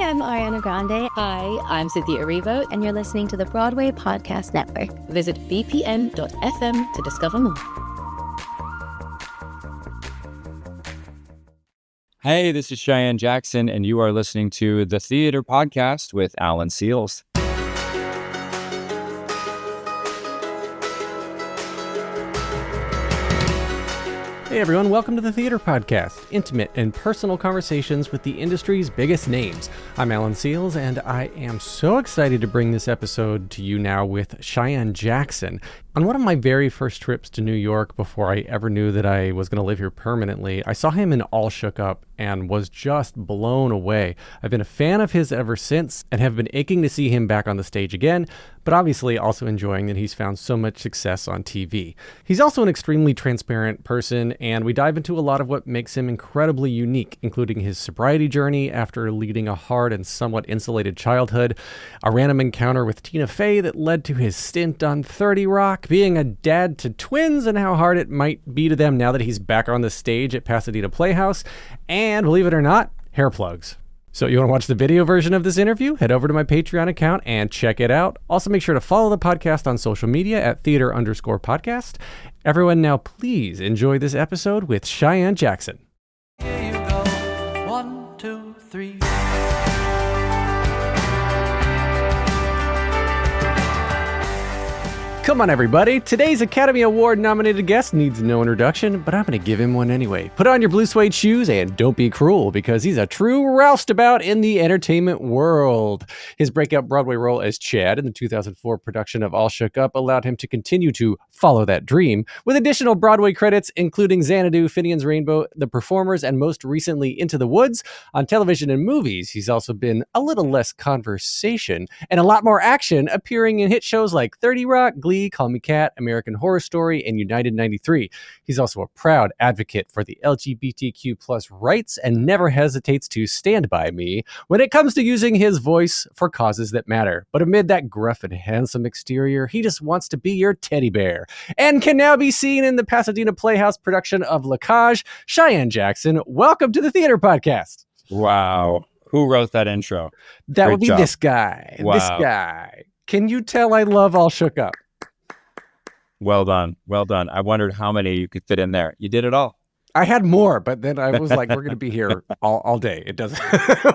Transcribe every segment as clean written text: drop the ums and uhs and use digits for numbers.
I'm Ariana Grande. Hi, I'm Cynthia Erivo. And you're listening to the Broadway Podcast Network. Visit bpn.fm to discover more. Hey, this is Cheyenne Jackson, and you are listening to The Theater Podcast with Alan Seals. Hey everyone, welcome to the Theater Podcast, intimate and personal conversations with the industry's biggest names. I'm Alan Seals, and I am so excited to bring this episode to you now with Cheyenne Jackson. On one of my very first trips to New York before I ever knew that I was going to live here permanently, I saw him in All Shook Up and was just blown away. I've been a fan of his ever since and have been aching to see him back on the stage again, but obviously also enjoying that he's found so much success on TV. He's also an extremely transparent person, and we dive into a lot of what makes him incredibly unique, including his sobriety journey after leading a hard and somewhat insulated childhood, a random encounter with Tina Fey that led to his stint on 30 Rock, being a dad to twins and how hard it might be to them now that he's back on the stage at Pasadena Playhouse, and believe it or not, hair plugs. So you want to watch the video version of this interview? Head over to my Patreon account and check it out. Also make sure to follow the podcast on social media at theater_podcast. Everyone now please enjoy this episode with Cheyenne Jackson. Here you go. 1, 2, 3. Come on, everybody. Today's Academy Award-nominated guest needs no introduction, but I'm going to give him one anyway. Put on your blue suede shoes and don't be cruel, because he's a true roustabout in the entertainment world. His breakout Broadway role as Chad in the 2004 production of All Shook Up allowed him to continue to follow that dream, with additional Broadway credits including Xanadu, Finian's Rainbow, The Performers, and most recently Into the Woods. On television and movies, he's also been a little less conversation and a lot more action, appearing in hit shows like 30 Rock, Glee, Call Me Kat, American Horror Story, and United 93. He's also a proud advocate for the LGBTQ plus rights and never hesitates to stand by me when it comes to using his voice for causes that matter. But amid that gruff and handsome exterior, he just wants to be your teddy bear, and can now be seen in the Pasadena Playhouse production of La Cage. Cheyenne Jackson, welcome to the Theater Podcast. Wow. Who wrote that intro? That Great would be job. this guy. Wow. This guy. Can you tell I love All Shook Up? Well done. Well done. I wondered how many you could fit in there. You did it all. I had more, but then I was like, we're going to be here all day. It doesn't.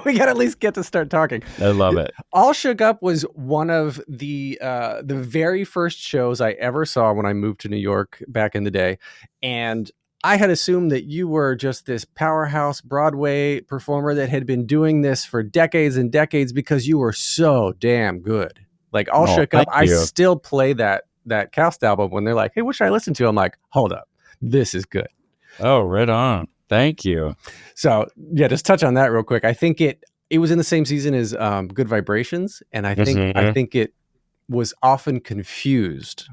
We got to at least get to start talking. I love it. All Shook Up was one of the very first shows I ever saw when I moved to New York back in the day. And I had assumed that you were just this powerhouse Broadway performer that had been doing this for decades and decades because you were so damn good. Like All Shook Up, I still play that cast album when they're like, hey, what should I listen to? I'm like, hold up, this is good. Oh, right on. Thank you. So yeah, just touch on that real quick. I think it was in the same season as Good Vibrations, and I think it was often confused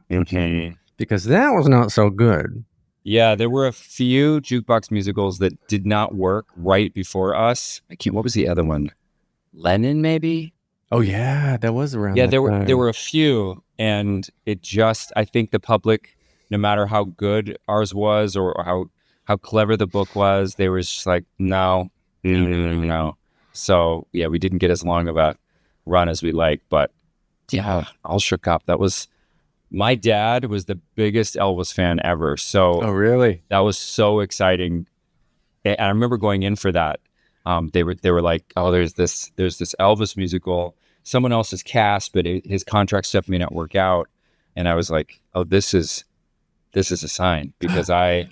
because that was not so good. Yeah, there were a few jukebox musicals that did not work right before us. What was the other one? Lennon, maybe? Oh yeah, that was around. Yeah, that there time. were a few, and it just, I think the public, no matter how good ours was or how clever the book was, they were just like, no. So yeah, we didn't get as long of a run as we like, but yeah, All Shook Up. That was, my dad was the biggest Elvis fan ever. So oh really? That was so exciting. And I remember going in for that. They were like, oh, there's this Elvis musical, someone else's cast, but his contract stuff may not work out. And I was like, oh, this is a sign, because my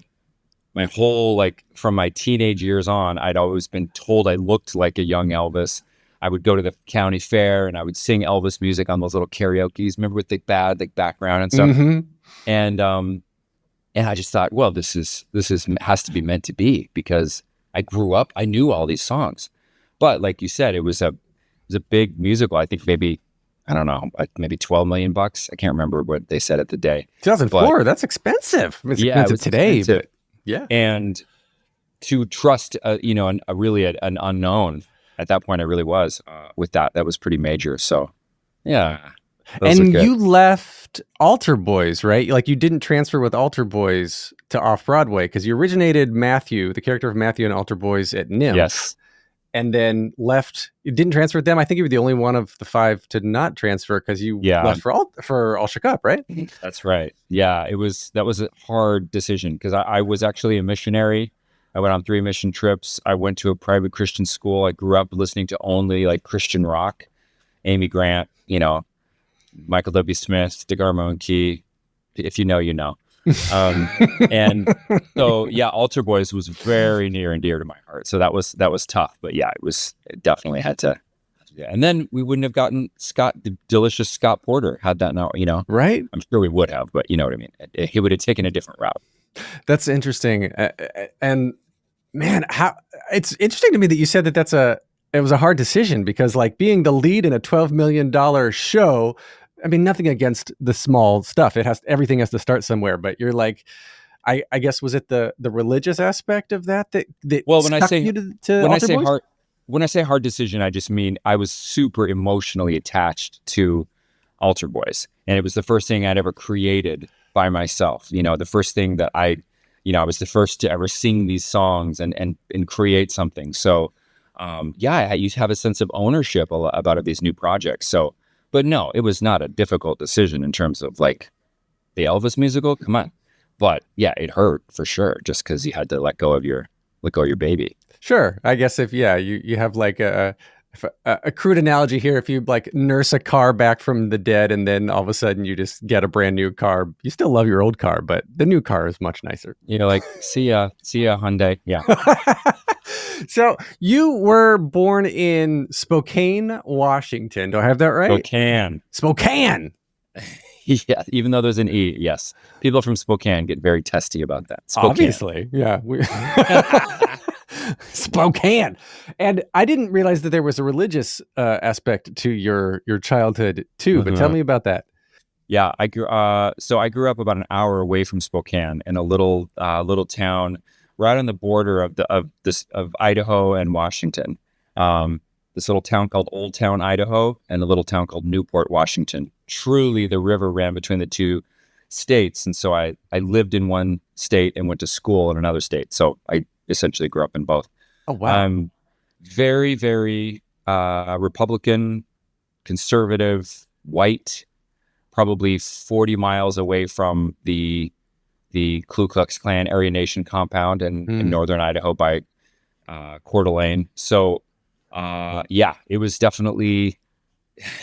whole, like, from my teenage years on, I'd always been told I looked like a young Elvis. I would go to the county fair and I would sing Elvis music on those little karaoke's, remember, with the bad, like, background and stuff. Mm-hmm. And I just thought, well, this has to be meant to be, because I grew up, I knew all these songs. But like you said, it was a big musical. I think maybe, I don't know, maybe $12 million. I can't remember what they said at the day. 2004, that's expensive. It's expensive today. Expensive. Yeah. And to trust, an unknown at that point, I really was with that. That was pretty major. So, yeah. And you left Altar Boys, right? Like, you didn't transfer with Altar Boys to Off-Broadway, because you originated Matthew, the character of Matthew in Altar Boys, at NIM. Yes. and then left. You didn't transfer with them. I think you were the only one of the 5 to not transfer because you left for All Shook Up, right? That's right. Yeah, that was a hard decision because I was actually a missionary. I went on 3 mission trips. I went to a private Christian school. I grew up listening to only like Christian rock, Amy Grant, Michael W. Smith, DeGarmo and Key. If you know, you know. And so yeah, Altar Boys was very near and dear to my heart. So that was tough, but yeah, it definitely had to. Yeah. And then we wouldn't have gotten the delicious Scott Porter had that now, right? I'm sure we would have, but you know what I mean? He would have taken a different route. That's interesting. And man, how it's interesting to me that you said that it was a hard decision because like being the lead in a $12 million show, I mean, nothing against the small stuff. Everything has to start somewhere, but you're like, I guess, was it the religious aspect of that well, when I say you to when I Altar say Boys? When I say hard decision, I just mean I was super emotionally attached to Altar Boys, and it was the first thing I'd ever created by myself. The first thing that I was the first to ever sing these songs and create something. So, you have a sense of ownership about these new projects. So, but no, it was not a difficult decision in terms of like the Elvis musical. Come on, but yeah, it hurt for sure, just because you had to let go of your baby. Sure. I guess if you have like a crude analogy here, if you like nurse a car back from the dead and then all of a sudden you just get a brand new car, you still love your old car, but the new car is much nicer. Like see ya Hyundai. Yeah. So you were born in Spokane, Washington. Do I have that right? Spokane. Yeah, even though there's an E, yes. People from Spokane get very testy about that. Spokane. Obviously, yeah. Spokane. And I didn't realize that there was a religious aspect to your childhood too, but tell me about that. Yeah, I grew up about an hour away from Spokane in a little town right on the border of Idaho and Washington. This little town called Old Town, Idaho, and a little town called Newport, Washington. Truly, the river ran between the two states, and so I lived in one state and went to school in another state. So I essentially grew up in both. Oh wow! Very, very Republican, conservative, white. Probably 40 miles away from the Ku Klux Klan Aryan Nation compound in northern Idaho by Coeur d'Alene. So. It was definitely,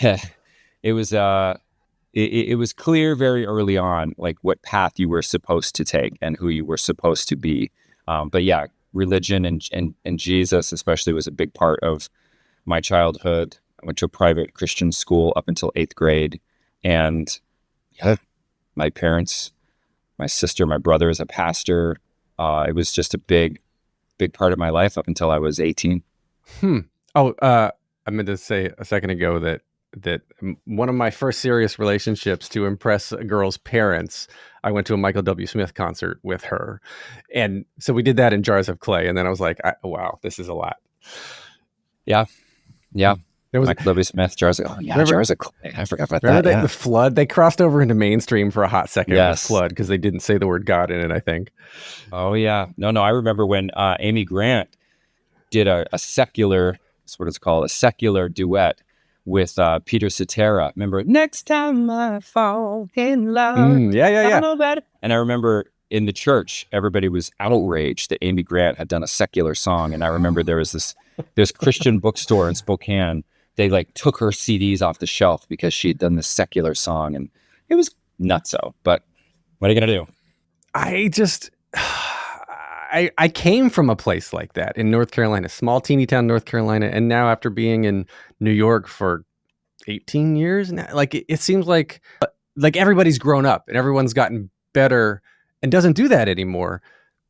it was clear very early on, like what path you were supposed to take and who you were supposed to be. But yeah, religion and Jesus especially was a big part of my childhood. I went to a private Christian school up until 8th grade. And yeah, my parents, my sister, my brother is a pastor. It was just a big part of my life up until I was 18. Oh, I meant to say a second ago that one of my first serious relationships to impress a girl's parents, I went to a Michael W. Smith concert with her. And so we did that in Jars of Clay. And then I was like, wow, this is a lot. Yeah. Yeah. There was Michael W. Smith, Jars of Clay. I forgot about that. The Flood? They crossed over into mainstream for a hot second with Flood because they didn't say the word God in it, I think. Oh, yeah. No, I remember when Amy Grant did a secular, that's what it's called, a secular duet with Peter Cetera. Remember, next time I fall in love. Yeah. And I remember in the church, everybody was outraged that Amy Grant had done a secular song. And I remember there was this Christian bookstore in Spokane. They like took her CDs off the shelf because she had done this secular song, and it was nutso. But what are you gonna do? I came from a place like that in North Carolina, small teeny town North Carolina, and now after being in New York for 18 years now, like it seems like everybody's grown up and everyone's gotten better and doesn't do that anymore.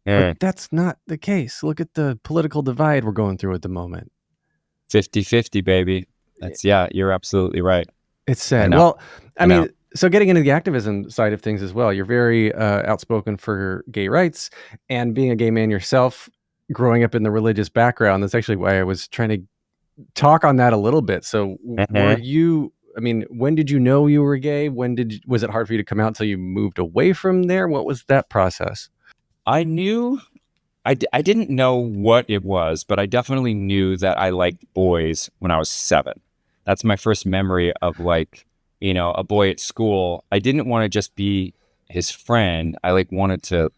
But that's not the case. Look at the political divide we're going through at the moment. 50-50, baby. You're absolutely right. It's sad. Well, I mean, so getting into the activism side of things as well, you're very outspoken for gay rights, and being a gay man yourself, growing up in the religious background, that's actually why I was trying to talk on that a little bit. So were you, I mean, when did you know you were gay? Was it hard for you to come out until you moved away from there? What was that process? I knew I didn't know what it was, but I definitely knew that I liked boys when I was 7. That's my first memory of like, a boy at school. I didn't want to just be his friend. I like wanted to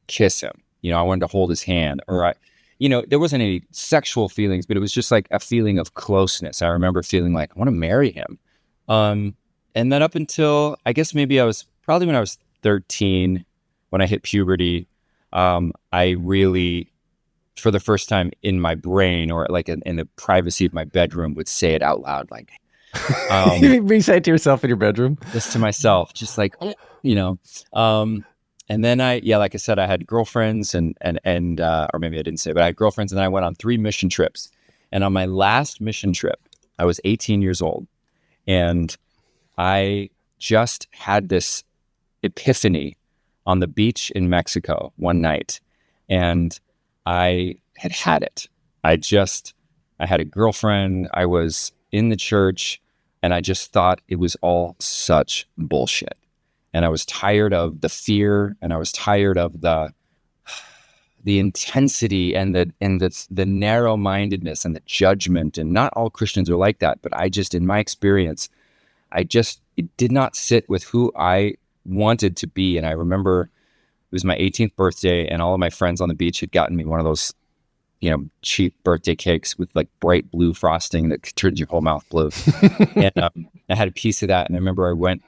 kiss him. I wanted to hold his hand, or there wasn't any sexual feelings, but it was just like a feeling of closeness. I remember feeling like I want to marry him. And then up until, I guess maybe I was probably when I was 13, when I hit puberty, I really, for the first time in my brain, or like in the privacy of my bedroom, would say it out loud, like, You say it to yourself in your bedroom? just to myself, just like, and then like I said, I had girlfriends and or maybe I didn't say, but I had girlfriends, and then I went on 3 mission trips. And on my last mission trip, I was 18 years old, and I just had this epiphany on the beach in Mexico one night, and I had it. I had a girlfriend. I was in the church, and I just thought it was all such bullshit. And I was tired of the fear, and I was tired of the intensity and the narrow-mindedness and the judgment. And not all Christians are like that, but I just, in my experience, it did not sit with who I wanted to be. And I remember it was my 18th birthday, and all of my friends on the beach had gotten me one of those, cheap birthday cakes with like bright blue frosting that turns your whole mouth blue. And I had a piece of that. And I remember I went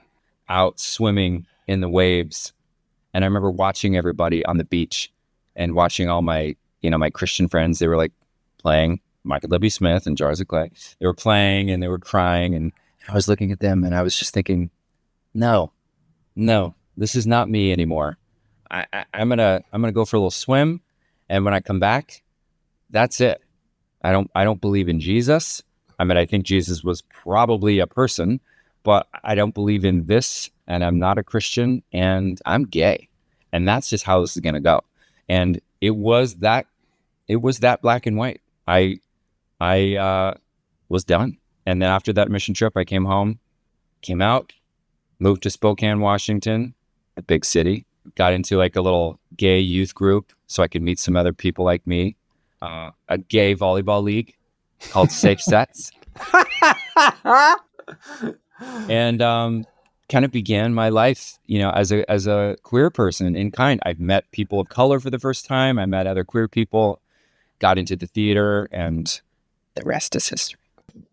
out swimming in the waves, and I remember watching everybody on the beach and watching all my, my Christian friends. They were like playing Michael W. Smith and Jars of Clay. They were playing and they were crying, and I was looking at them, and I was just thinking, no, this is not me anymore. I'm gonna go for a little swim, and when I come back, that's it. I don't believe in Jesus. I mean, I think Jesus was probably a person, but I don't believe in this, and I'm not a Christian, and I'm gay, and that's just how this is gonna go. And it was that black and white. I was done. And then after that mission trip, I came home, came out, moved to Spokane, Washington, a big city, got into like a little gay youth group so I could meet some other people like me, a gay volleyball league called Safe Sets. And kind of began my life, as a queer person in kind. I've met people of color for the first time. I met other queer people, got into the theater, and the rest is history.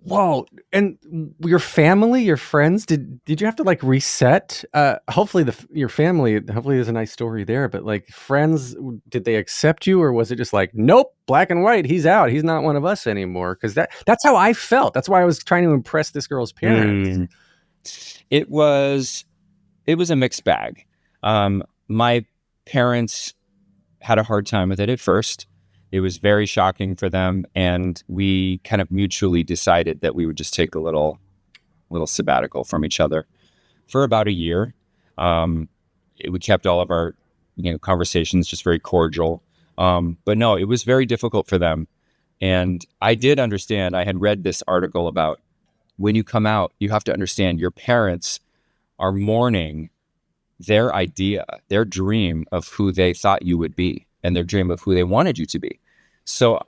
Whoa. And your family, your friends, did you have to like reset? Hopefully your family, hopefully there's a nice story there, but like friends, did they accept you, or was it just like, nope, black and white, he's out, he's not one of us anymore? Because that's how I felt. That's why I was trying to impress this girl's parents. It was a mixed bag. My parents had a hard time with it at first. It was very shocking for them, and we kind of mutually decided that we would just take a little sabbatical from each other for about a year. We kept all of our conversations just very cordial, but no, it was very difficult for them. And I did understand. I had read this article about when you come out, you have to understand your parents are mourning their idea, their dream of who they thought you would be, and their dream of who they wanted you to be. So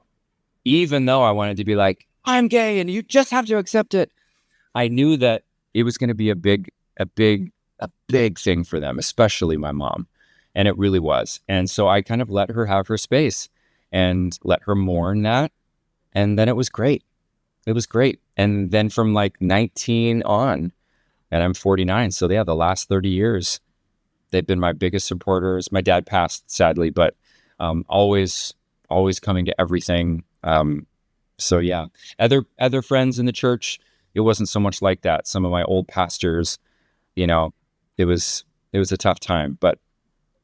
even though I wanted to be like, I'm gay and you just have to accept it, I knew that it was going to be a big thing for them, especially my mom. And it really was. And so I kind of let her have her space and let her mourn that. And then it was great. It was great. And then from like 19 on, and I'm 49. So yeah, the last 30 years, they've been my biggest supporters. My dad passed, sadly, but always coming to everything. So yeah, other friends in the church, it wasn't so much like that. Some of my old pastors, it was a tough time, but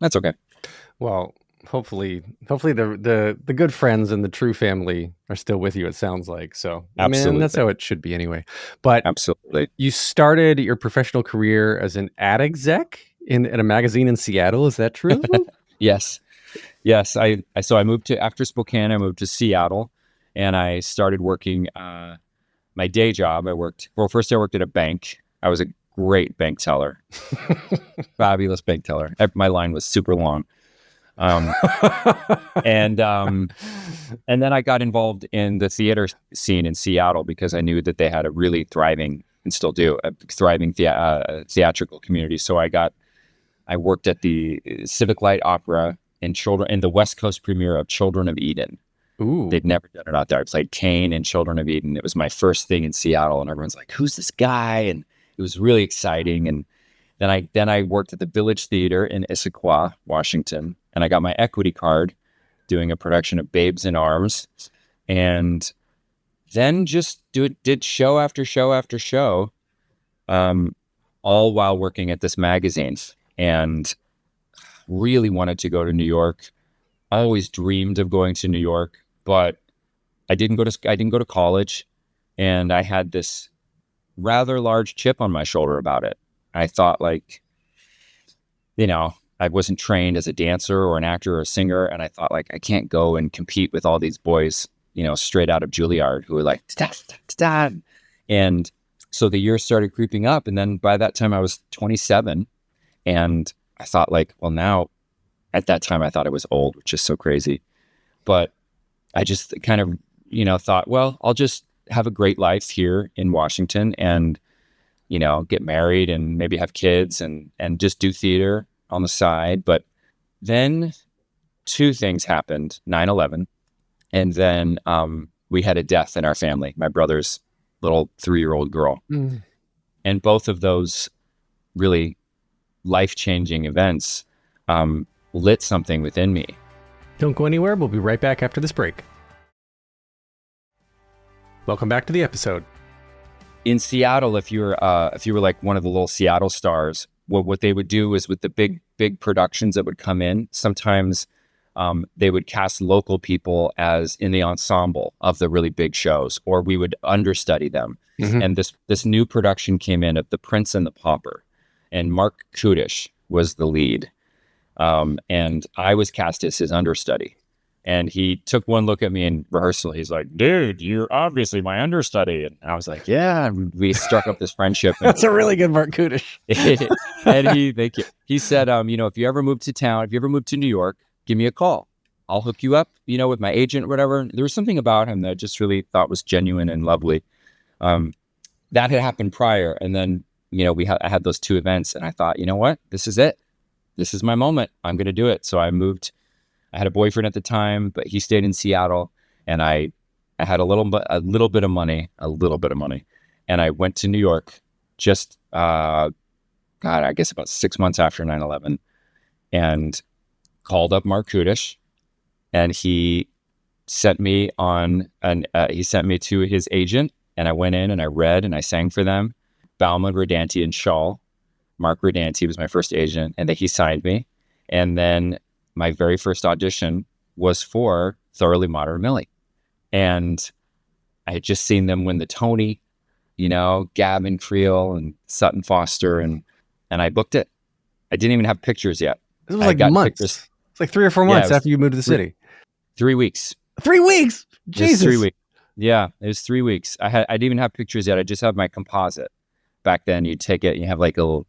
that's okay. Well, hopefully the good friends and the true family are still with you, it sounds like. So Absolutely. Man, that's how it should be anyway. But absolutely, you started your professional career as an ad exec in a magazine in Seattle. Is that true? Yes. So I moved after Spokane, I moved to Seattle, and I started working my day job. First I worked at a bank. I was a great bank teller, fabulous bank teller. My line was super long. And then I got involved in the theater scene in Seattle because I knew that they had a really thriving, and still do, a thriving theatrical community. So I worked at the Civic Light Opera in the West Coast premiere of Children of Eden. Ooh. They'd never done it out there. I played Cain in Children of Eden. It was my first thing in Seattle, and everyone's like, "Who's this guy?" And it was really exciting. And then I worked at the Village Theater in Issaquah, Washington, and I got my equity card doing a production of Babes in Arms, and then just did show after show after show, all while working at this magazine, and really wanted to go to New York. Always dreamed of going to New York, but I didn't go to college, and I had this rather large chip on my shoulder about it. I thought, like, I wasn't trained as a dancer or an actor or a singer, and I thought, like, I can't go and compete with all these boys, straight out of Juilliard who were like, da. And so the years started creeping up, and then by that time I was 27, and I thought, like, well, now, at that time I thought I was old, which is so crazy, but I just kind of, thought, well, I'll just have a great life here in Washington and, get married and maybe have kids and just do theater on the side. But then two things happened: 9/11, and then we had a death in our family, my brother's little 3-year-old girl. And both of those really life-changing events lit something within me. Don't go anywhere. We'll be right back after this break. Welcome back to the episode. In Seattle, if you were like one of the little Seattle stars, what they would do is, with the big productions that would come in, sometimes they would cast local people as in the ensemble of the really big shows, or we would understudy them. Mm-hmm. And this new production came in of The Prince and the Pauper, and Mark Kudish was the lead, and I was cast as his understudy. And he took one look at me in rehearsal. He's like, "Dude, you're obviously my understudy." And I was like, "Yeah." And we struck up this friendship. That's a really good Mark Kudish. And he said, if you ever move to town, if you ever move to New York, give me a call. I'll hook you up, with my agent or whatever. There was something about him that I just really thought was genuine and lovely. That had happened prior. And then, I had those two events, and I thought, you know what? This is it. This is my moment. I'm going to do it. So I moved. I had a boyfriend at the time, but he stayed in Seattle, and I had a little bit of money, and I went to New York just, I guess about 6 months after 9/11, and called up Mark Kudish, and he sent me to his agent, and I went in and I read and I sang for them, Bauman, Rodanti, and Shaw. Mark Rodanti was my first agent, and then he signed me, and then my very first audition was for Thoroughly Modern Millie. And I had just seen them win the Tony, Gavin Creel and Sutton Foster, and I booked it. I didn't even have pictures yet. This was like months. It's like 3 or 4 months after you moved to the city. 3 weeks. 3 weeks? Jesus. 3 weeks. Yeah, it was 3 weeks. I didn't even have pictures yet. I just have my composite. Back then, you take it, you have like a little,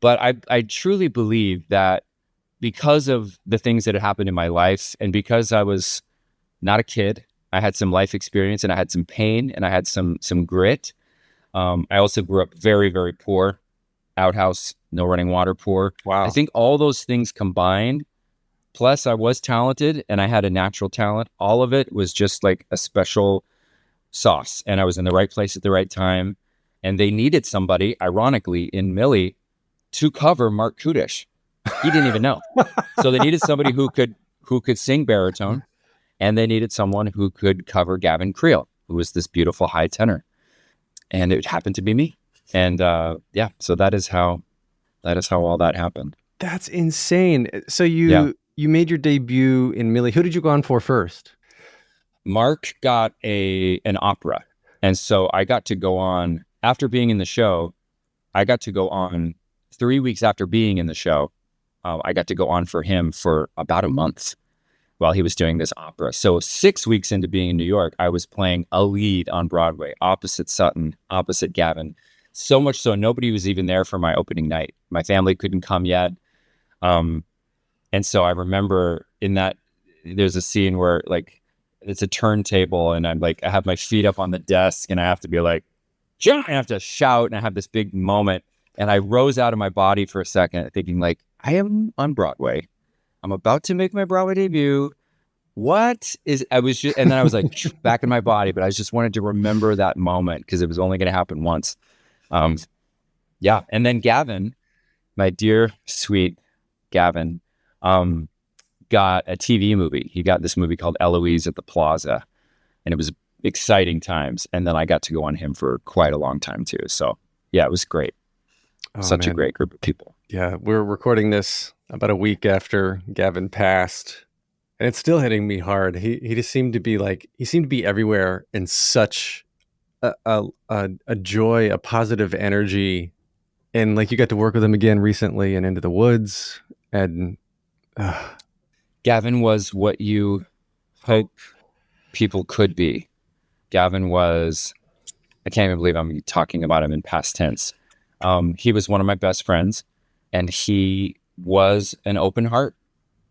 But I truly believe that because of the things that had happened in my life, and because I was not a kid, I had some life experience, and I had some pain, and I had some grit. I also grew up very, very poor, outhouse, no running water poor. Wow. I think all those things combined, plus I was talented and I had a natural talent. All of it was just like a special sauce, and I was in the right place at the right time. And they needed somebody, ironically, in Millie to cover Mark Kudish. He didn't even know. So they needed somebody who could sing baritone, and they needed someone who could cover Gavin Creel, who was this beautiful high tenor. And it happened to be me. And so that is how all that happened. That's insane. So you made your debut in Millie. Who did you go on for first? Mark got an opera. And so I got to go on, after being in the show, I got to go on 3 weeks after being in the show. I got to go on for him for about a month while he was doing this opera. So 6 weeks into being in New York, I was playing a lead on Broadway, opposite Sutton, opposite Gavin. So much so, nobody was even there for my opening night. My family couldn't come yet. And so I remember in that, there's a scene where like it's a turntable and I'm like, I have my feet up on the desk and I have to be like, John, I have to shout, and I have this big moment. And I rose out of my body for a second thinking like, I am on Broadway. I'm about to make my Broadway debut. I was just, and then I was like back in my body, but I just wanted to remember that moment because it was only going to happen once. Yeah. And then Gavin, my dear, sweet Gavin, got a TV movie. He got this movie called Eloise at the Plaza, and it was exciting times. And then I got to go on him for quite a long time too. So yeah, it was great. Such a great group of people. Yeah. We're recording this about a week after Gavin passed. And it's still hitting me hard. He just seemed to be everywhere in such a joy, a positive energy. And like you got to work with him again recently and Into the Woods. And Gavin was what you hope people could be. Gavin was, I can't even believe I'm talking about him in past tense. He was one of my best friends, and he was an open heart.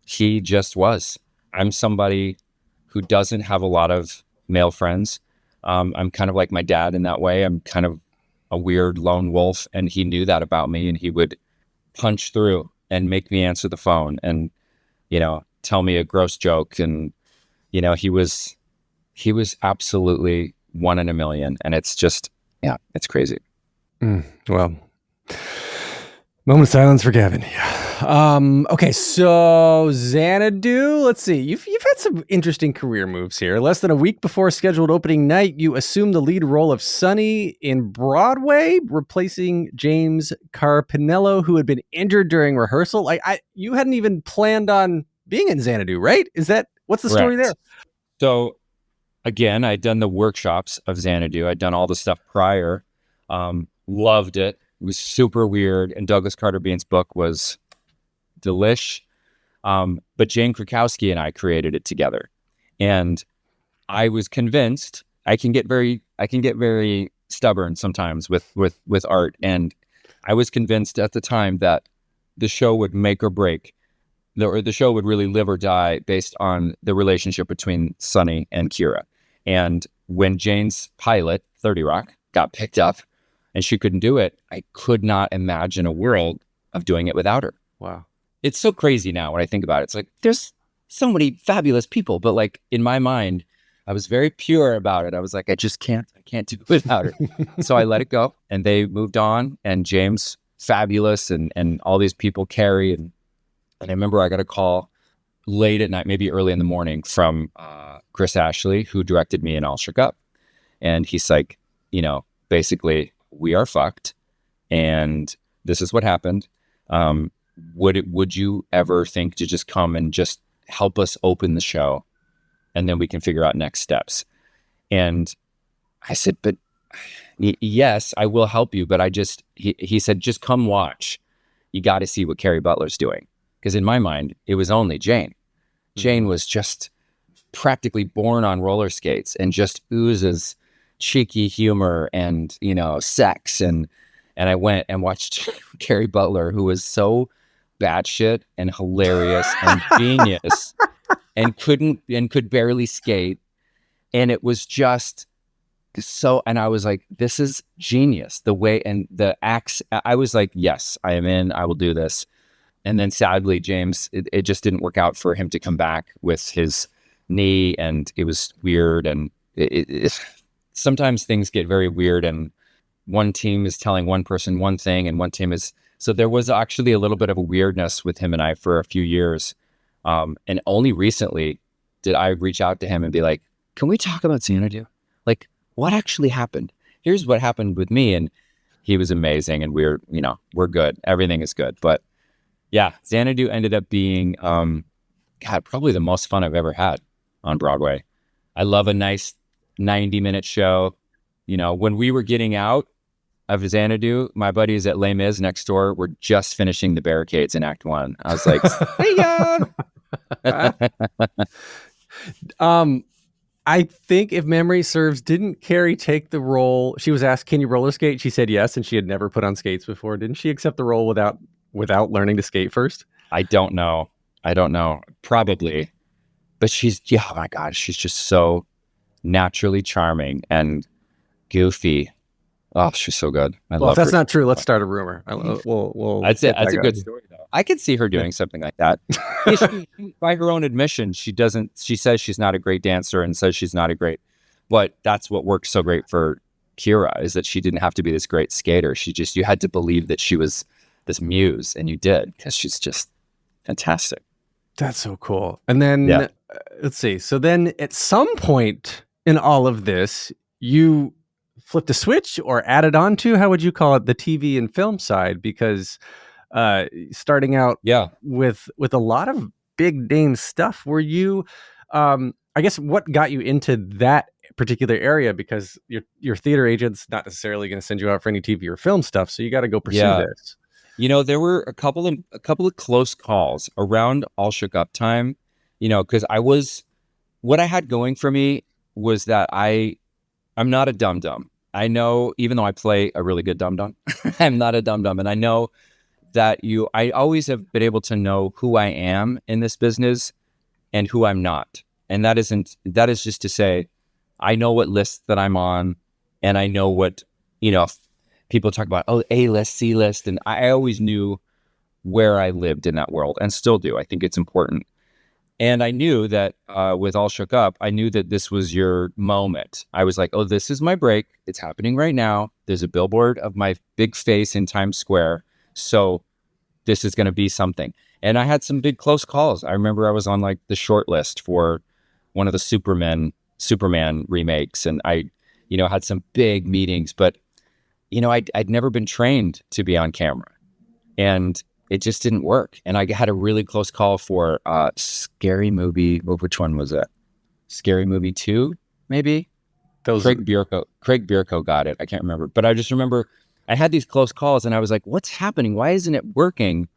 He just was. I'm somebody who doesn't have a lot of male friends. I'm kind of like my dad in that way. I'm kind of a weird lone wolf, and he knew that about me, and he would punch through and make me answer the phone and, tell me a gross joke. And, he was absolutely one in a million. And it's just, yeah, it's crazy. Well, moment of silence for Gavin. Okay, so Xanadu, let's see. You've had some interesting career moves here. Less than a week before scheduled opening night, you assumed the lead role of Sonny in Broadway, replacing James Carpinello, who had been injured during rehearsal. You hadn't even planned on being in Xanadu, right? What's the story there? So again, I'd done the workshops of Xanadu. I'd done all the stuff prior. Loved it. It was super weird. And Douglas Carter Bean's book was delish. But Jane Krakowski and I created it together. And I was convinced I can get very stubborn sometimes with art. And I was convinced at the time that the show would make or break, or the show would really live or die based on the relationship between Sonny and Kira. And when Jane's pilot, 30 Rock, got picked up and she couldn't do it, I could not imagine a world of doing it without her. Wow. It's so crazy now when I think about it. It's like, there's so many fabulous people, but like in my mind, I was very pure about it. I was like, I can't do it without her. So I let it go, and they moved on, and James, fabulous, and all these people, Carrie. And I remember I got a call late at night, maybe early in the morning, from Chris Ashley, who directed me in All Shook Up. And he's like, basically, we are fucked, and this is what happened. Would you ever think to just come and just help us open the show, and then we can figure out next steps? And I said, but yes, I will help you. But he said, just come watch. You got to see what Carrie Butler's doing. Because in my mind, it was only Jane. Jane was just practically born on roller skates and just oozes cheeky humor and, sex. And I went and watched Carrie Butler, who was so batshit and hilarious and genius and could barely skate. And it was just so, and I was like, this is genius. The way, and the acts, I was like, yes, I am in, I will do this. And then sadly, James, it just didn't work out for him to come back with his knee, and it was weird. And sometimes things get very weird, and one team is telling one person one thing and one team is, so there was actually a little bit of a weirdness with him and I for a few years. And only recently did I reach out to him and be like, can we talk about Xanadu? Like, what actually happened? Here's what happened with me. And he was amazing, and we're good. Everything is good. But yeah, Xanadu ended up being, probably the most fun I've ever had on Broadway. I love a nice 90-minute show. When we were getting out of Xanadu, my buddies at Les Mis next door were just finishing the barricades in Act 1. I was like, hey, I think, if memory serves, didn't Carrie take the role? She was asked, can you roller skate? She said yes, and she had never put on skates before. Didn't she accept the role without learning to skate first? I don't know. I don't know, probably, but oh my God, she's just so naturally charming and goofy. Oh, she's so good. I Well, if love that's her. not true, let's start a rumor. We'll That's get it. That's that a good going. story, though. I could see her doing something like that. Yeah, by her own admission, she doesn't. She says she's not a great dancer and says she's not a great. But that's what worked so great for Kira, is that she didn't have to be this great skater. You had to believe that she was this muse, and you did, because she's just fantastic. That's so cool. And then Yeah. Let's see. So then at some point in all of this, you flipped a switch or added on to, how would you call it, the TV and film side? Because starting out Yeah. with a lot of big name stuff, were you, I guess, what got you into that particular area? Because your theater agent's not necessarily going to send you out for any TV or film stuff, so you got to go pursue this. There were a couple of close calls around All Shook Up time, because what I had going for me was that I'm not a dum-dum. I know, even though I play a really good dum-dum, I'm not a dum-dum. And I know that I always have been able to know who I am in this business and who I'm not. And that is just to say, I know what list that I'm on, and I know what, people talk about, A list, C list. And I always knew where I lived in that world, and still do. I think it's important. And I knew that with All Shook Up, I knew that this was your moment. I was like, this is my break. It's happening right now. There's a billboard of my big face in Times Square. So this is going to be something. And I had some big close calls. I remember I was on like the short list for one of the Superman remakes. And I, had some big meetings, but I'd never been trained to be on camera, and it just didn't work. And I had a really close call for Scary Movie. Which one was it? Scary Movie 2, maybe? Craig Bierko got it. I can't remember. But I just remember I had these close calls, and I was like, what's happening? Why isn't it working?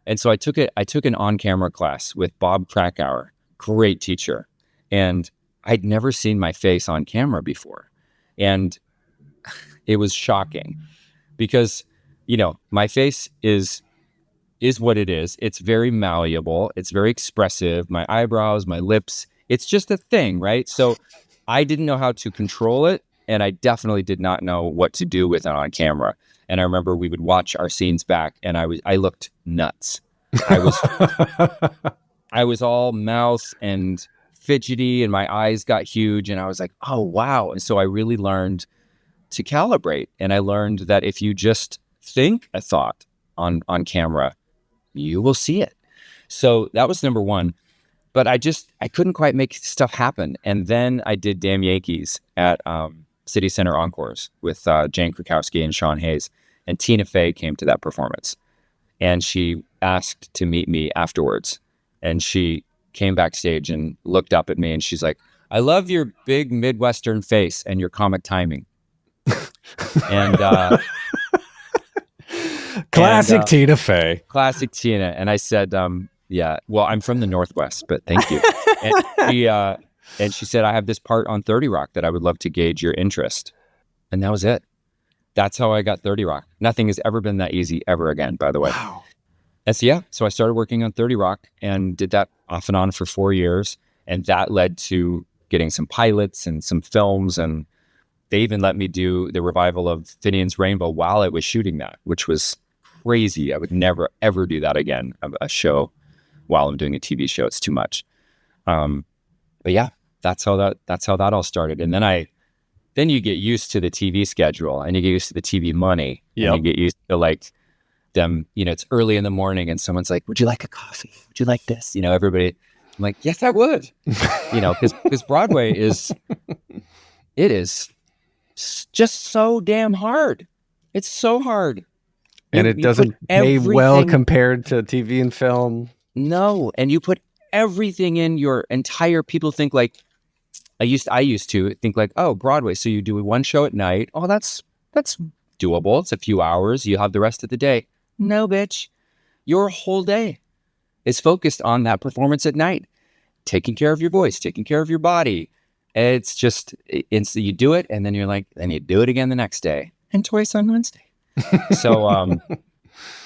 And so I took an on-camera class with Bob Krakauer, great teacher. And I'd never seen my face on camera before. And it was shocking because, my face is what it is. It's very malleable. It's very expressive. My eyebrows, my lips, it's just a thing, right? So I didn't know how to control it. And I definitely did not know what to do with it on camera. And I remember we would watch our scenes back, and I looked nuts. I was all mouth and fidgety, and my eyes got huge, and I was like, oh, wow. And so I really learned to calibrate. And I learned that if you just think a thought on camera, you will see it. So that was number one. But I couldn't quite make stuff happen. And then I did Damn Yankees at City Center Encores with Jane Krakowski and Sean Hayes. And Tina Fey came to that performance. And she asked to meet me afterwards. And she came backstage and looked up at me, and she's like, I love your big Midwestern face and your comic timing. And classic Tina Fey. Classic Tina. And I said, yeah, well, I'm from the Northwest, but thank you. And she said, I have this part on 30 Rock that I would love to gauge your interest. And that was it. That's how I got 30 Rock. Nothing has ever been that easy ever again, by the way. Wow. So I started working on 30 Rock and did that off and on for 4 years. And that led to getting some pilots and some films. And they even let me do the revival of Finian's Rainbow while I was shooting that, which was crazy. I would never, ever do that again, a show while I'm doing a TV show. It's too much. But yeah, that's how that all started. And then you get used to the TV schedule, and you get used to the TV money. Yep. And you get used to like them, it's early in the morning and someone's like, would you like a coffee? Would you like this? Everybody, I'm like, yes, I would, because Broadway is just so damn hard. It's so hard. And it doesn't pay well compared to TV and film. No. And you put everything in your entire, people think like, I used to think like, oh, Broadway. So you do one show at night. Oh, that's doable. It's a few hours. You have the rest of the day. No, bitch. Your whole day is focused on that performance at night, taking care of your voice, taking care of your body. It's just, you do it, and then you're like, then you do it again the next day, and twice on Wednesday. So,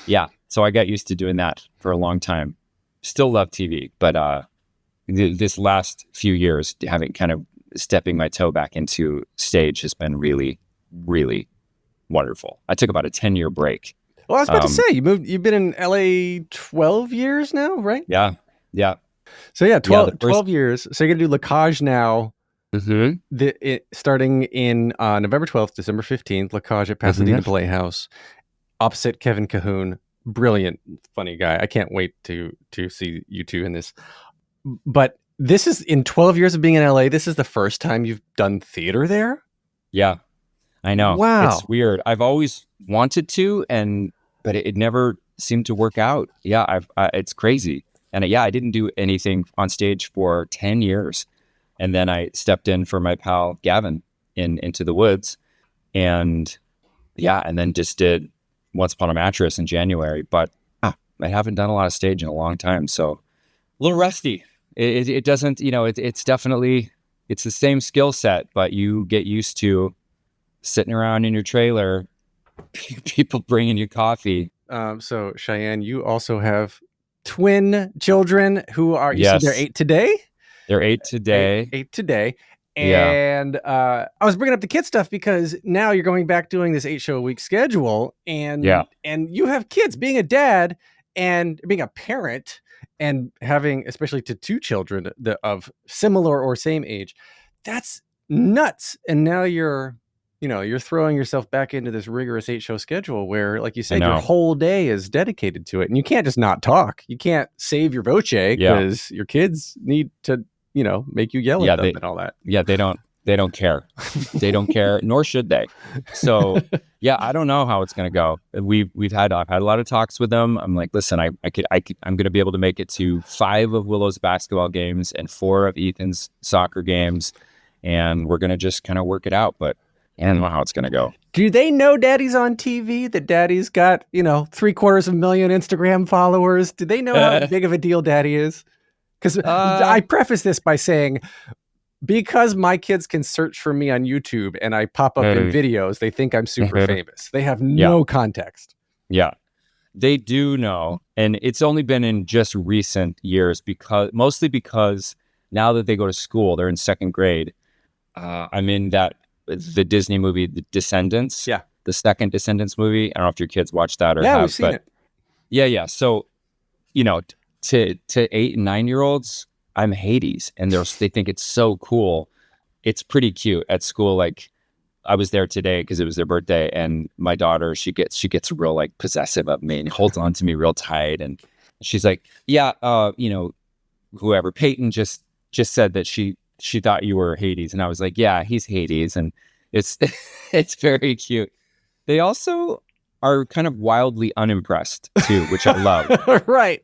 yeah. So I got used to doing that for a long time. still love TV, but this last few years, having kind of stepping my toe back into stage has been really, really wonderful. I took about a 10-year break. Well, I was about to say, you've been in LA 12 years now, right? Yeah. So yeah, 12, the first- 12 years. So you're going to do La Cage now, starting in November 12th, December 15th, La Cage at Pasadena Playhouse, opposite Kevin Cahoon. Brilliant, funny guy. I can't wait to see you two in this. But this is, in 12 years of being in LA, this is the first time you've done theater there? Yeah, I know. Wow. It's weird. I've always wanted to, but it never seemed to work out. Yeah, it's crazy. And I didn't do anything on stage for 10 years. And then I stepped in for my pal Gavin in Into the Woods. And then just did Once Upon a Mattress in January. But I haven't done a lot of stage in a long time. So a little rusty. It doesn't, it's definitely, it's the same skill set, but you get used to sitting around in your trailer, people bringing you coffee. So Cheyenne, you also have twin children who are, you said they're 8 today? They're 8 today. 8 today. And I was bringing up the kid stuff because now you're going back doing this 8-show-a-week schedule, and you have kids. Being a dad and being a parent and having, especially to 2 children of similar or same age, that's nuts. And now you're throwing yourself back into this rigorous 8-show schedule where, like you said, your whole day is dedicated to it. And you can't just not talk. You can't save your voce because your kids need to, make you yell at them and all that. Yeah, they don't care. They don't care, nor should they. So I don't know how it's going to go. I've had a lot of talks with them. I'm like, listen, I'm going to be able to make it to 5 of Willow's basketball games and 4 of Ethan's soccer games. And we're going to just kind of work it out. But I don't know how it's going to go. Do they know Daddy's on TV? That Daddy's got, 750,000 Instagram followers? Do they know how big of a deal Daddy is? Because I preface this by saying, because my kids can search for me on YouTube and I pop up in videos, they think I'm super famous. They have no context. Yeah, they do know. And it's only been in just recent years mostly because now that they go to school, they're in 2nd grade. I'm in the Disney movie, The Descendants. Yeah. The second Descendants movie. I don't know if your kids watch that or have. We've seen it. Yeah. So, to 8 and 9-year-olds, I'm Hades, and they think it's so cool. It's pretty cute at school. Like, I was there today because it was their birthday, and my daughter, she gets real like possessive of me and holds on to me real tight, and she's like, whoever Peyton just said that she thought you were Hades, and I was like, yeah, he's Hades, and it's it's very cute. They also are kind of wildly unimpressed too, which I love. Right.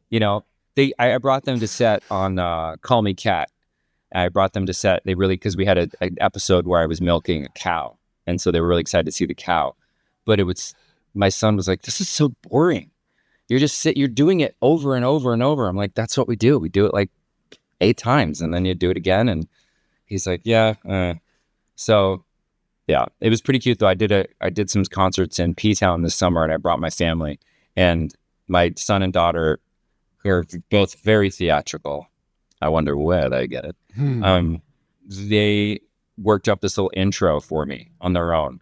I brought them to set on Call Me Cat. I brought them to set. They really, because we had an episode where I was milking a cow, and so they were really excited to see the cow. But my son was like, "This is so boring. You're doing it over and over and over." I'm like, "That's what we do. We do it like 8 times, and then you do it again." And he's like, "Yeah." So yeah, it was pretty cute though. I did some concerts in P-Town this summer, and I brought my family, and my son and daughter are both very theatrical. I wonder where they get it. They worked up this little intro for me on their own.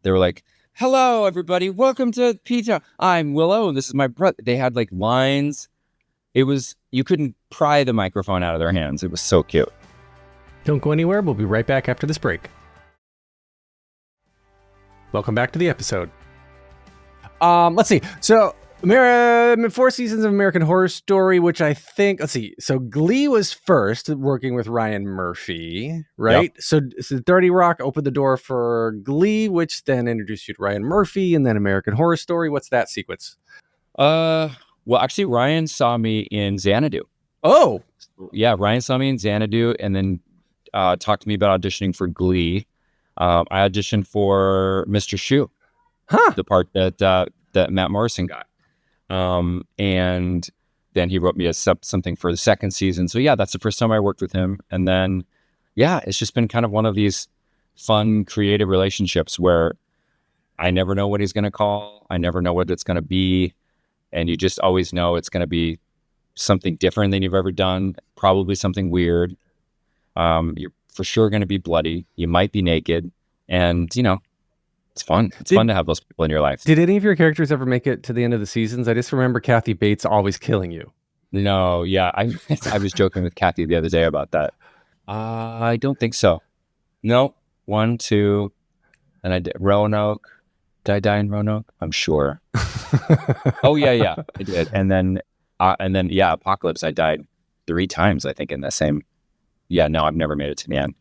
They were like, "Hello, everybody. Welcome to P-Town. I'm Willow, and this is my brother." They had like lines. You couldn't pry the microphone out of their hands. It was so cute. Don't go anywhere. We'll be right back after this break. Welcome back to the episode. Let's see. So 4 seasons of American Horror Story, which I think, let's see. So Glee was first, working with Ryan Murphy, right? Yep. So 30 Rock opened the door for Glee, which then introduced you to Ryan Murphy, and then American Horror Story. What's that sequence? Well, actually, Ryan saw me in Xanadu. Oh, yeah. Ryan saw me in Xanadu, and then talked to me about auditioning for Glee. I auditioned for Mr. Shoe, the part that Matt Morrison got. And then he wrote me something for the 2nd season. So yeah, that's the first time I worked with him. And then, it's just been kind of one of these fun, creative relationships where I never know what he's going to call. I never know what it's going to be. And you just always know it's going to be something different than you've ever done, probably something weird. You're for sure going to be bloody. You might be naked, and it's fun. It's fun to have those people in your life. Did any of your characters ever make it to the end of the seasons? I just remember Kathy Bates always killing you. No, yeah, I was joking with Kathy the other day about that. I don't think so. No, 1, 2, and I did Roanoke. Did I die in Roanoke? I'm sure. Oh yeah, I did. And then Apocalypse. I died 3 times, I think, in the same. Yeah, no, I've never made it to the end.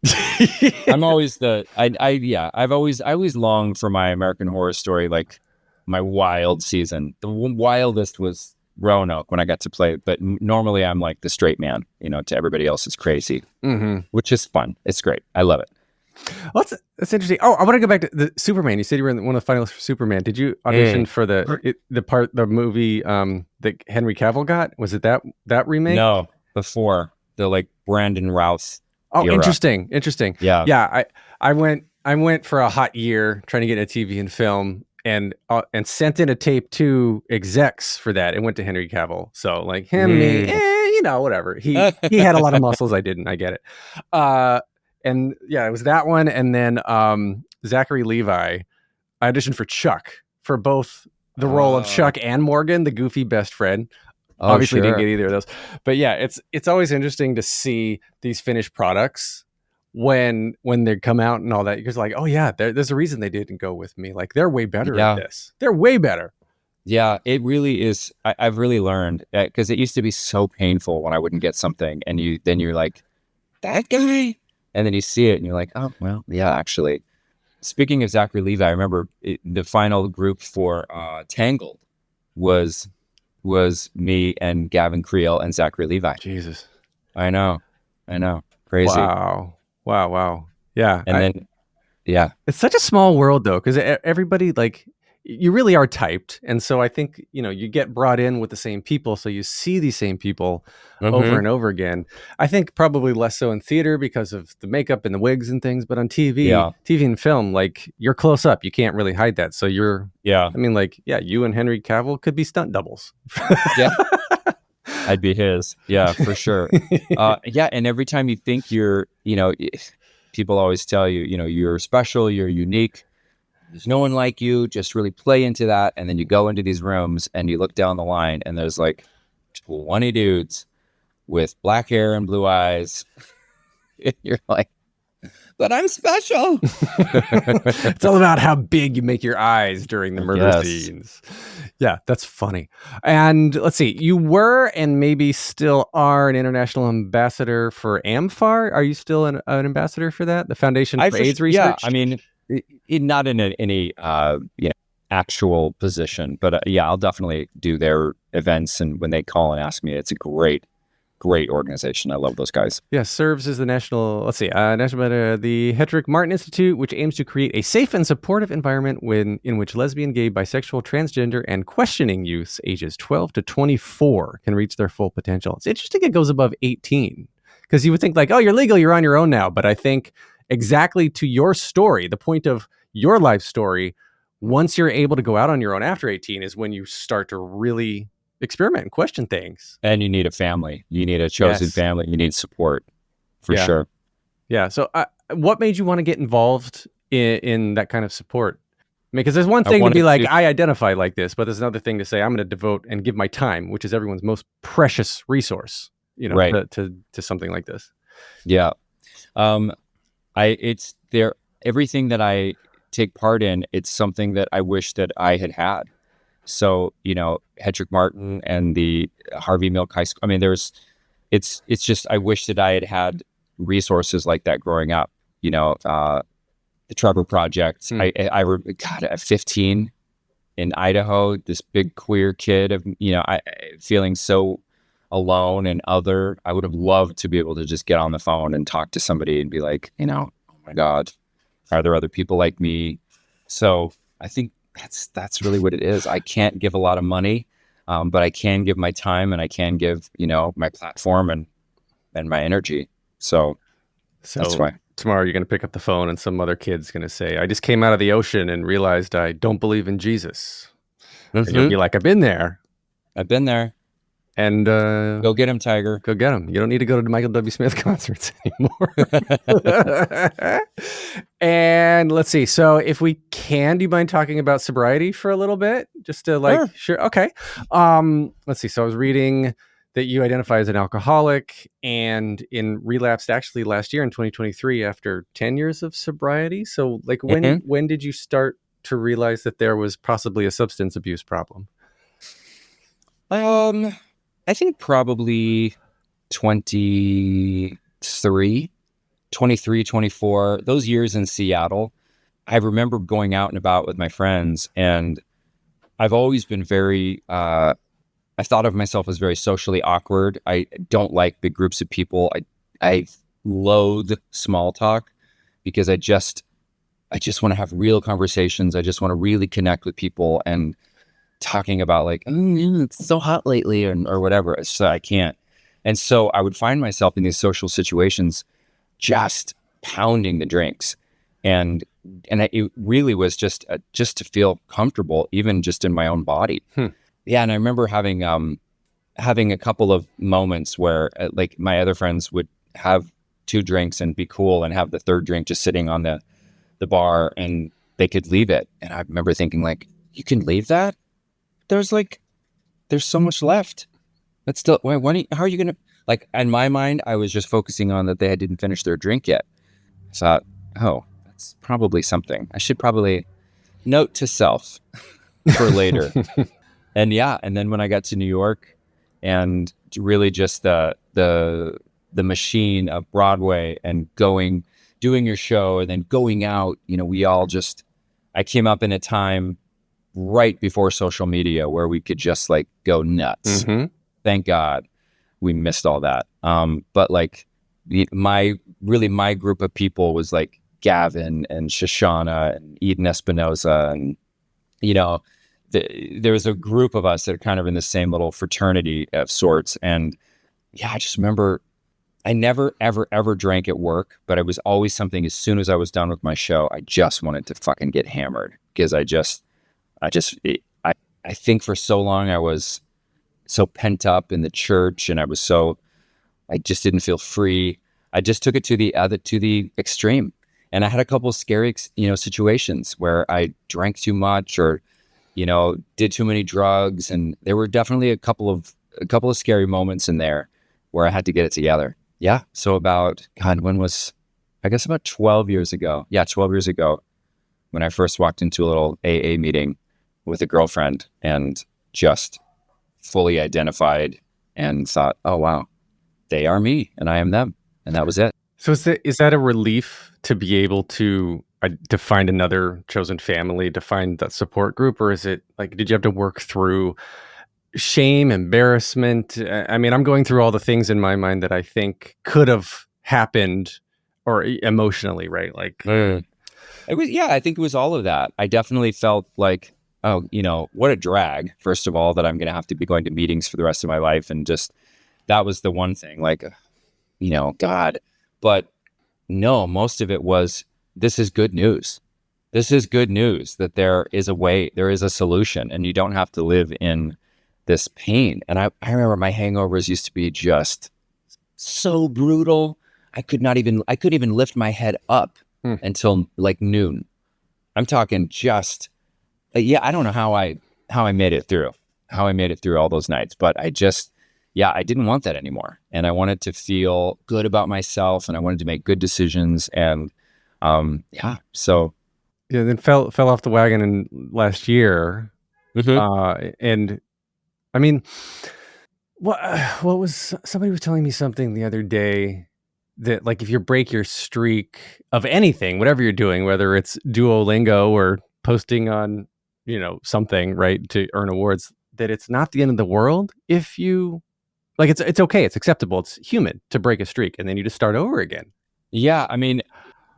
I'm always I always longed for my American Horror Story, like my wild season. The wildest was Roanoke when I got to play, but normally I'm like the straight man, to everybody else's crazy, which is fun. It's great. I love it. Well, that's interesting. Oh, I want to go back to the Superman. You said you were in one of the finalists for Superman. Did you audition for the movie that Henry Cavill got? Was it that remake? No, before the like Brandon Routh. Oh, era. Interesting. Yeah. I went for a hot year trying to get into TV and film, and sent in a tape to execs for that. It went to Henry Cavill. So like him, me, whatever. He had a lot of muscles. I didn't. I get it. And yeah, it was that one. And then Zachary Levi, I auditioned for Chuck for both the role of Chuck and Morgan, the goofy best friend. Obviously didn't get either of those. But yeah, it's always interesting to see these finished products when they come out and all that. You're like, oh yeah, there's a reason they didn't go with me. Like they're way better at this. They're way better. Yeah, it really is. I've really learned, because it used to be so painful when I wouldn't get something, and you're like, that guy. And then you see it and you're like, oh, well, yeah, actually. Speaking of Zachary Levi, I remember the final group for Tangled was me and Gavin Creel and Zachary Levi. Jesus. I know. Crazy. Wow. Yeah. And then it's such a small world, though, because everybody, like, you really are typed. And so I think, you get brought in with the same people. So you see these same people over and over again. I think probably less so in theater because of the makeup and the wigs and things. But on TV and film, like, you're close up. You can't really hide that. So you and Henry Cavill could be stunt doubles. Yeah. I'd be his. Yeah, for sure. And every time you think you're, people always tell you, you're special, you're unique. There's no one like you. Just really play into that. And then you go into these rooms and you look down the line and there's like 20 dudes with black hair and blue eyes. And you're like, but I'm special. It's all about how big you make your eyes during the murder scenes. Yeah, that's funny. And let's see, you were and maybe still are an international ambassador for AMFAR. Are you still an ambassador for that? The Foundation for AIDS Research? Yeah, I mean, not in any actual position, but I'll definitely do their events, and when they call and ask me, it's a great organization. I love those guys. Yeah, serves as the the Hedrick Martin Institute, which aims to create a safe and supportive environment in which lesbian, gay, bisexual, transgender, and questioning youths ages 12 to 24 can reach their full potential. It's interesting it goes above 18, because you would think like, oh, you're legal, you're on your own now, but I think exactly to your story, the point of your life story, once you're able to go out on your own after 18 is when you start to really experiment and question things. And you need a family. You need a chosen family. You need support for sure. Yeah. So what made you want to get involved in that kind of support? I mean, because there's one thing to be like, I identify like this, but there's another thing to say, I'm going to devote and give my time, which is everyone's most precious resource, to something like this. Yeah. It's there. Everything that I take part in, it's something that I wish that I had. So, Hedrick Martin and the Harvey Milk High School. I mean, it's just, I wish that I had resources like that growing up, the Trevor Project. At 15 in Idaho, this big queer kid of, feeling so alone and other. I would have loved to be able to just get on the phone and talk to somebody and be like, oh my God, are there other people like me? So I think that's really what it is. I can't give a lot of money, but I can give my time, and I can give, my platform and my energy. So that's why. Tomorrow you're going to pick up the phone and some other kid's going to say, I just came out of the ocean and realized I don't believe in Jesus. And you'll be like, I've been there. And Go get him, Tiger. go get them. You don't need to go to Michael W. Smith concerts anymore. And let's see. So if we can, do you mind talking about sobriety for a little bit? Just to sure. Okay. Let's see. So I was reading that you identify as an alcoholic and relapsed actually last year in 2023 after 10 years of sobriety. So like when did you start to realize that there was possibly a substance abuse problem? I think probably 23, 24, those years in Seattle. I remember going out and about with my friends, and I've always been very, I thought of myself as very socially awkward. I don't like big groups of people. I loathe small talk because I just want to have real conversations. I just want to really connect with people, and talking about like, it's so hot lately or whatever. So I can't. And so I would find myself in these social situations just pounding the drinks. And it really was just to feel comfortable, even just in my own body. Yeah. And I remember having a couple of moments where like my other friends would have 2 drinks and be cool and have the 3rd drink just sitting on the bar, and they could leave it. And I remember thinking like, you can leave that? There's so much left. That's still, how are you going to, like, in my mind, I was just focusing on that they didn't finish their drink yet. I thought, oh, that's probably something. I should probably note to self for later. And then when I got to New York, and really just the machine of Broadway and doing your show and then going out, I came up in a time right before social media where we could just like go nuts. Thank God we missed all that. But like my group of people was like Gavin and Shoshana and Eden Espinoza, and there was a group of us that are kind of in the same little fraternity of sorts. And I just remember I never ever drank at work, but it was always something. As soon as I was done with my show, I just wanted to fucking get hammered, because I think for so long I was so pent up in the church, and I just didn't feel free. I just took it to the extreme, and I had a couple of scary, situations where I drank too much or, did too many drugs, and there were definitely a couple of scary moments in there where I had to get it together. Yeah. So about 12 years ago. Yeah, 12 years ago, when I first walked into a little AA meeting with a girlfriend and just fully identified and thought, oh, wow, they are me and I am them. And that was it. So is that a relief to be able to find another chosen family, to find that support group? Or is it like, did you have to work through shame, embarrassment? I mean, I'm going through all the things in my mind that I think could have happened, or emotionally, right? Like, it was, I think it was all of that. I definitely felt like, oh, what a drag, first of all, that I'm going to have to be going to meetings for the rest of my life. And just, that was the one thing, like, God. But no, most of it was, this is good news. This is good news that there is a way, there is a solution, and you don't have to live in this pain. And I remember my hangovers used to be just so brutal. I couldn't even lift my head up until like noon. I'm talking just, I don't know how I made it through all those nights, but I didn't want that anymore. And I wanted to feel good about myself, and I wanted to make good decisions. And so. Yeah, then fell off the wagon in last year. And I mean, what was, somebody was telling me something the other day that like, if you break your streak of anything, whatever you're doing, whether it's Duolingo or posting on, something, right, to earn awards, that it's not the end of the world if you, like, it's okay, it's acceptable, it's human to break a streak, and then you just start over again. Yeah, I mean,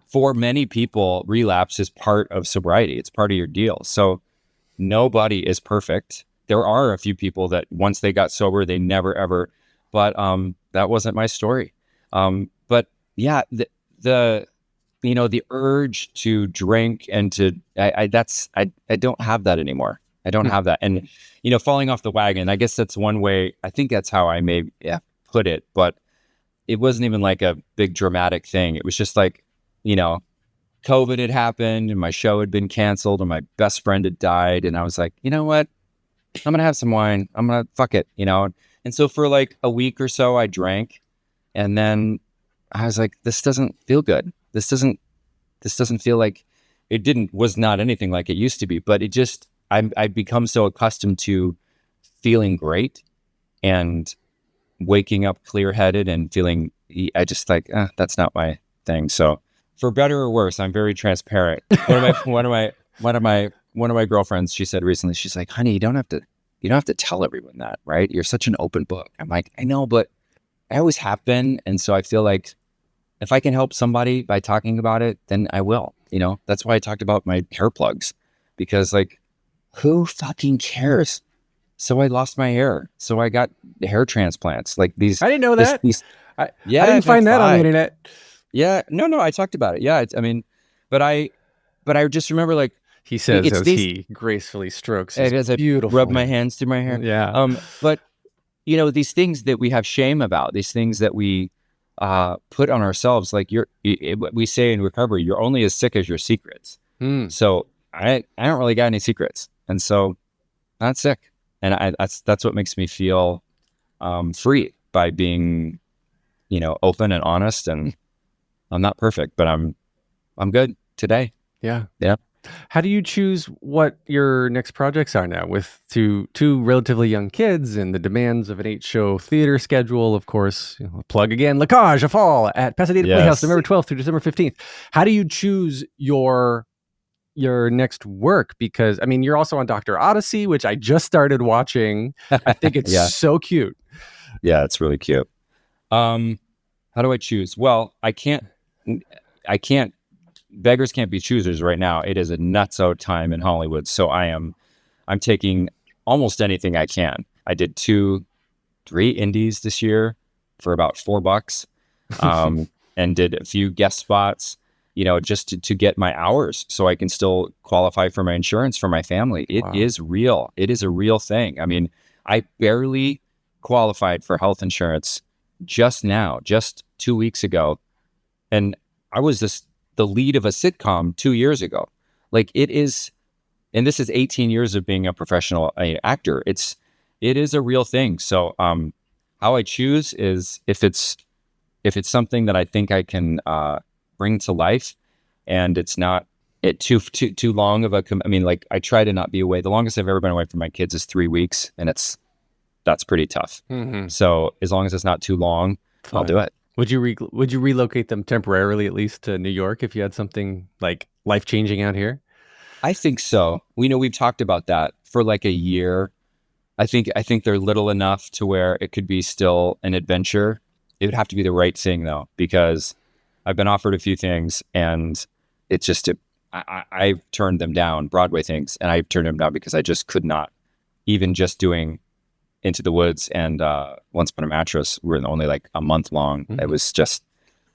for many people, relapse is part of sobriety. It's part of your deal. So nobody is perfect. There are a few people that once they got sober, they never ever, but that wasn't my story. But yeah, the urge to drink and to, I don't have that anymore. I don't have that. And, falling off the wagon, I guess that's one way. I think that's how I may put it. But it wasn't even like a big dramatic thing. It was just like, COVID had happened and my show had been canceled and my best friend had died. And I was like, you know what? I'm going to have some wine. I'm going to fuck it, And so for like a week or so, I drank. And then I was like, this doesn't feel good. This doesn't feel like was not anything like it used to be. But it just, I've become so accustomed to feeling great and waking up clear-headed and feeling, I just like, that's not my thing. So for better or worse, I'm very transparent. One of my girlfriends, she said recently, she's like, honey, you don't have to tell everyone that, right? You're such an open book. I'm like, I know, but I always have been. And so I feel like if I can help somebody by talking about it, then I will, that's why I talked about my hair plugs, because like, who fucking cares? So I lost my hair. So I got hair transplants. Like these. I didn't know that. I didn't find that on the internet. Yeah. No, I talked about it. Yeah. But I just remember like, he says as he gracefully strokes his beautiful rub my hands through my hair. Yeah. But these things that we have shame about, these things that we put on ourselves, like we say in recovery, you're only as sick as your secrets. So I don't really got any secrets. And so I'm not sick. And that's what makes me feel free, by being, open and honest. And I'm not perfect, but I'm good today. Yeah. Yeah. How do you choose what your next projects are now with two relatively young kids and the demands of an 8-show theater schedule? Of course, plug again, La Cage, A Fall at Pasadena Playhouse, November 12th through December 15th. How do you choose your next work? Because you're also on Dr. Odyssey, which I just started watching. I think it's so cute. Yeah, it's really cute. How do I choose? Well, I can't, beggars can't be choosers right now. It is a nutso time in Hollywood. So I'm taking almost anything I can. I did 3 indies this year for about $4, and did a few guest spots, just to get my hours so I can still qualify for my insurance for my family. It is real. It is a real thing. I barely qualified for health insurance just 2 weeks ago. And I was the lead of a sitcom 2 years ago. Like it is, and this is 18 years of being a professional actor. It is a real thing. So how I choose is if it's something that I think I can bring to life, and it's not too long of a like I try to not be away. The longest I've ever been away from my kids is 3 weeks, and that's pretty tough. Mm-hmm. So as long as it's not too long, I'll do it. Would you relocate them temporarily, at least to New York, if you had something like life-changing out here? I think so. We've talked about that for like a year. I think they're little enough to where it could be still an adventure. It would have to be the right thing though, because I've been offered a few things, and it's just I've turned them down, Broadway things, and I've turned them down because I just could not. Even just doing Into the Woods and Once Upon a Mattress were only like a month long. Mm-hmm. It was just,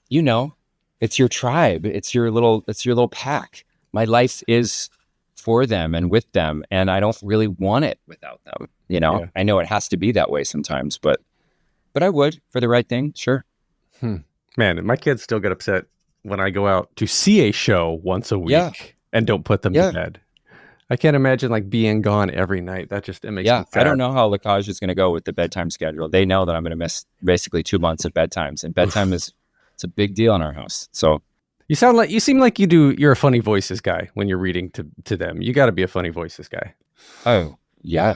it's your tribe. It's your little pack. My life is for them and with them, and I don't really want it without them. Yeah. I know it has to be that way sometimes, but I would for the right thing. Sure. Man, my kids still get upset when I go out to see a show once a week and don't put them to bed. I can't imagine like being gone every night. It makes me sad. I don't know how La Cage is going to go with the bedtime schedule. They know that I'm going to miss basically 2 months of bedtimes, and bedtime it's a big deal in our house. So you seem like you're a funny voices guy when you're reading to them. You got to be a funny voices guy. Oh yeah.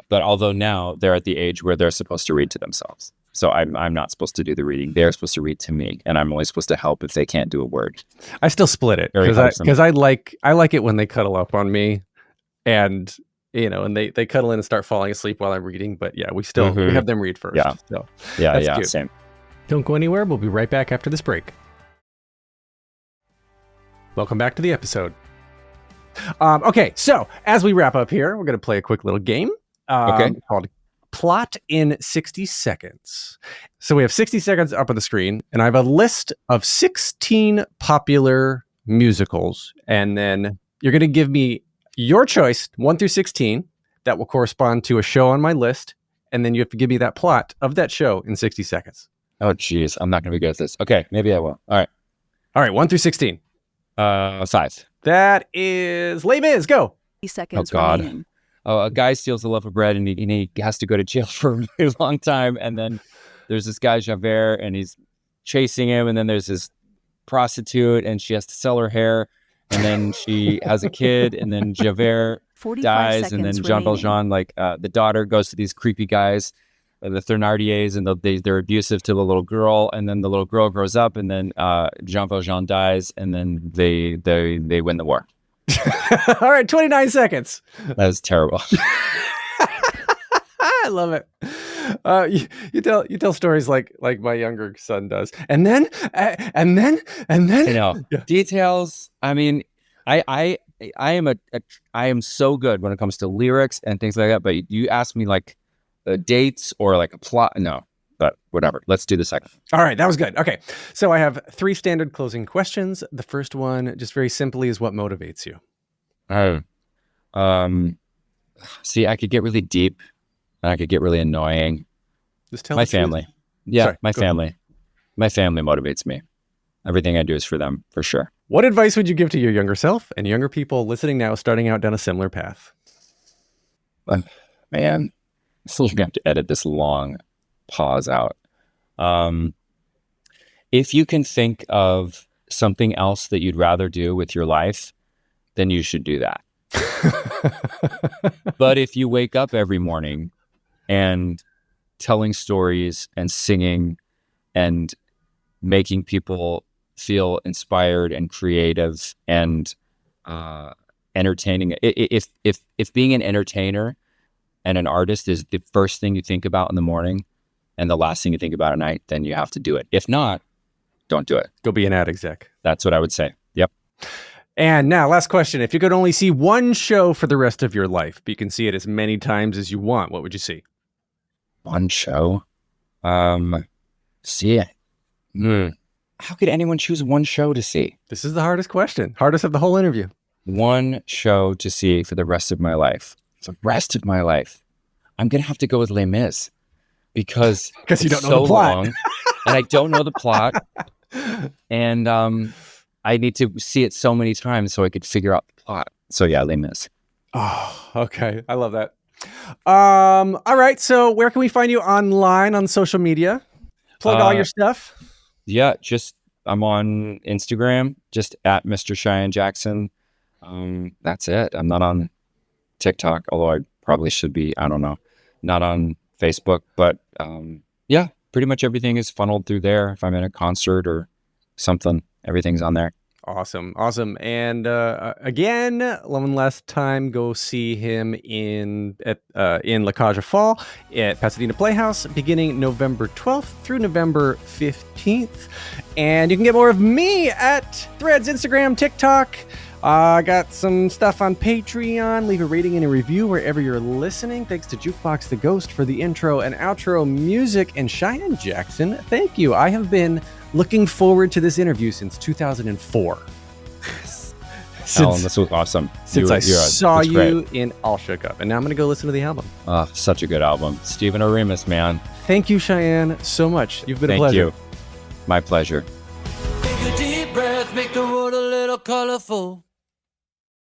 But although now they're at the age where they're supposed to read to themselves. So I'm not supposed to do the reading. They're supposed to read to me, and I'm only supposed to help if they can't do a word. I still split it because I like it when they cuddle up on me, and and they cuddle in and start falling asleep while I'm reading. But yeah, we have them read first. Yeah, so that's cute. Same. Don't go anywhere. We'll be right back after this break. Welcome back to the episode. Okay, so as we wrap up here, we're going to play a quick little game called Plot in 60 Seconds. So we have 60 seconds up on the screen, and I have a list of 16 popular musicals, and then you're going to give me your choice, 1 through 16, that will correspond to a show on my list. And then you have to give me that plot of that show in 60 seconds. Oh, geez. I'm not going to be good at this. Okay, maybe I will. All right, 1 through 16. 5. That is Les Mis. Go. Seconds Oh, God. remaining. Oh, a guy steals a loaf of bread and he has to go to jail for a very long time. And then there's this guy, Javert, and he's chasing him. And then there's this prostitute and she has to sell her hair. And then she has a kid. And then Javert 45 dies. And then seconds Jean remaining. Valjean, the daughter goes to these creepy guys, the Thénardiers, and they're abusive to the little girl. And then the little girl grows up. And then Jean Valjean dies. And then they win the war. All right, 29 seconds. That was terrible. I love it. You tell stories like my younger son does, and then. I know. Yeah. Details. I mean, I am so good when it comes to lyrics and things like that. But you ask me like dates or like a plot, no. But whatever. Let's do the second. All right, that was good. Okay, so I have 3 standard closing questions. The first one, just very simply, is what motivates you? See, I could get really deep, and I could get really annoying. Just tell My the truth. family. Yeah, Sorry, my go ahead. family. My family motivates me. Everything I do is for them, for sure. What advice would you give to your younger self and younger people listening now, starting out down a similar path? Man, still gonna have to edit this long pause out. If you can think of something else that you'd rather do with your life, then you should do that. But if you wake up every morning and telling stories and singing and making people feel inspired and creative and entertaining, if being an entertainer and an artist is the first thing you think about in the morning and the last thing you think about at night, then you have to do it. If not, don't do it. Go be an ad exec. That's what I would say. Yep. And now, last question. If you could only see one show for the rest of your life, but you can see it as many times as you want, what would you see? One show. See it. How could anyone choose one show to see? This is the hardest question. Hardest of the whole interview. One show to see for the rest of my life. The rest of my life. I'm going to have to go with Les Mis because you don't know so the plot. long, and I don't know the plot. And I need to see it so many times so I could figure out the plot. So yeah, Les Mis. Oh, okay. I love that. All right. So where can we find you online on social media? Plug all your stuff. Yeah, I'm on Instagram, just at Mr. Cheyenne Jackson. That's it. I'm not on TikTok, although I probably should be. I don't know. Not on Facebook, but yeah, pretty much everything is funneled through there. If I'm in a concert or something, everything's on there. Awesome. And again, one last time, go see him in La Cage aux Folles at Pasadena Playhouse beginning November 12th through November 15th. And you can get more of me at Threads, Instagram, TikTok. I got some stuff on Patreon. Leave a rating and a review wherever you're listening. Thanks to Jukebox the Ghost for the intro and outro music. And Cheyenne Jackson, thank you. I have been looking forward to this interview since 2004. Alan, this was awesome. Since I saw you in All Shook Up. And now I'm going to go listen to the album. Such a good album. Stephen Oremus, man. Thank you, Cheyenne, so much. You've been a pleasure. Thank you. My pleasure. Take a deep breath, make the world a little colorful.